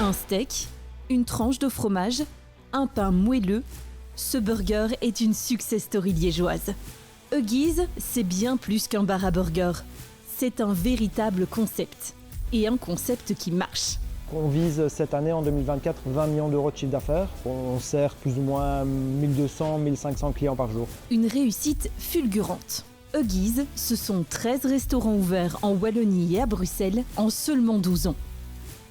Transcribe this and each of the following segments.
Un steak, une tranche de fromage, un pain moelleux, ce burger est une success story liégeoise. Huggies, c'est bien plus qu'un bar à burger. C'est un véritable concept. Et un concept qui marche. On vise cette année, en 2024, 20 millions d'euros de chiffre d'affaires. On sert plus ou moins 1200-1500 clients par jour. Une réussite fulgurante. Huggies, ce sont 13 restaurants ouverts en Wallonie et à Bruxelles en seulement 12 ans.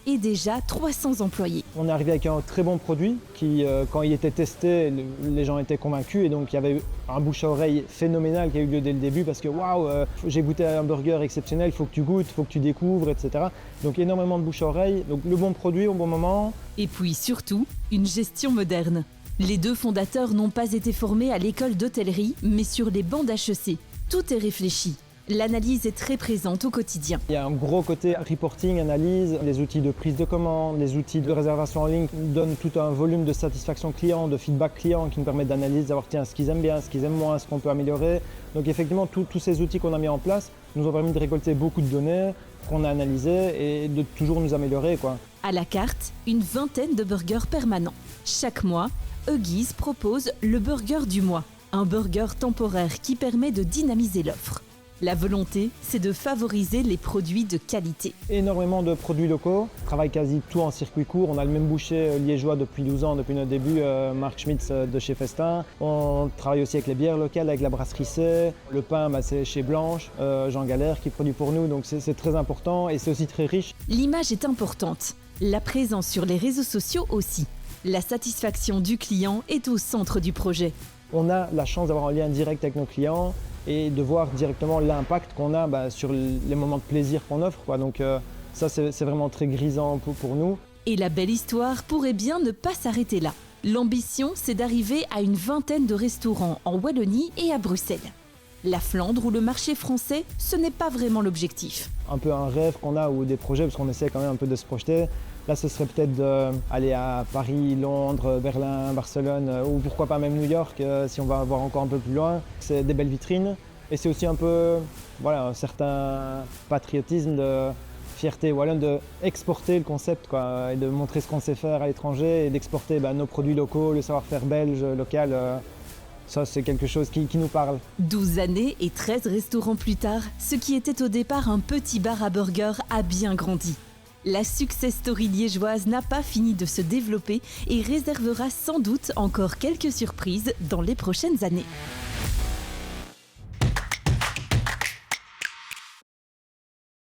Et déjà 300 employés. On est arrivé avec un très bon produit qui, quand il était testé, les gens étaient convaincus et donc il y avait eu un bouche à oreille phénoménal qui a eu lieu dès le début parce que waouh, j'ai goûté un burger exceptionnel, il faut que tu goûtes, il faut que tu découvres, etc. Donc énormément de bouche à oreille, donc le bon produit au bon moment. Et puis surtout, une gestion moderne. Les deux fondateurs n'ont pas été formés à l'école d'hôtellerie, mais sur les bancs d'HEC. Tout est réfléchi. L'analyse est très présente au quotidien. Il y a un gros côté reporting, analyse, les outils de prise de commande, les outils de réservation en ligne donnent tout un volume de satisfaction client, de feedback client qui nous permet d'analyser, d'avoir tiens, ce qu'ils aiment bien, ce qu'ils aiment moins, ce qu'on peut améliorer. Donc effectivement, tous ces outils qu'on a mis en place nous ont permis de récolter beaucoup de données qu'on a analysées et de toujours nous améliorer, quoi. À la carte, une vingtaine de burgers permanents. Chaque mois, Huggies propose le burger du mois, un burger temporaire qui permet de dynamiser l'offre. La volonté, c'est de favoriser les produits de qualité. Énormément de produits locaux, on travaille quasi tout en circuit court. On a le même boucher liégeois depuis 12 ans, depuis notre début, Marc Schmitz de chez Festin. On travaille aussi avec les bières locales, avec la brasserie C. Le pain, c'est chez Blanche, Jean Galère qui produit pour nous, donc c'est très important et c'est aussi très riche. L'image est importante, la présence sur les réseaux sociaux aussi. La satisfaction du client est au centre du projet. On a la chance d'avoir un lien direct avec nos clients et de voir directement l'impact qu'on a sur les moments de plaisir qu'on offre, quoi. Donc ça, c'est vraiment très grisant pour nous. Et la belle histoire pourrait bien ne pas s'arrêter là. L'ambition, c'est d'arriver à une vingtaine de restaurants en Wallonie et à Bruxelles. La Flandre ou le marché français, ce n'est pas vraiment l'objectif. Un peu un rêve qu'on a ou des projets, parce qu'on essaie quand même un peu de se projeter. Là, ce serait peut-être d'aller à Paris, Londres, Berlin, Barcelone ou pourquoi pas même New York si on va voir encore un peu plus loin. C'est des belles vitrines et c'est aussi un peu un certain patriotisme, de fierté wallonne d'exporter le concept, quoi, et de montrer ce qu'on sait faire à l'étranger et d'exporter nos produits locaux, le savoir-faire belge, local. Ça, c'est quelque chose qui nous parle. 12 années et 13 restaurants plus tard, ce qui était au départ un petit bar à burger a bien grandi. La success story liégeoise n'a pas fini de se développer et réservera sans doute encore quelques surprises dans les prochaines années.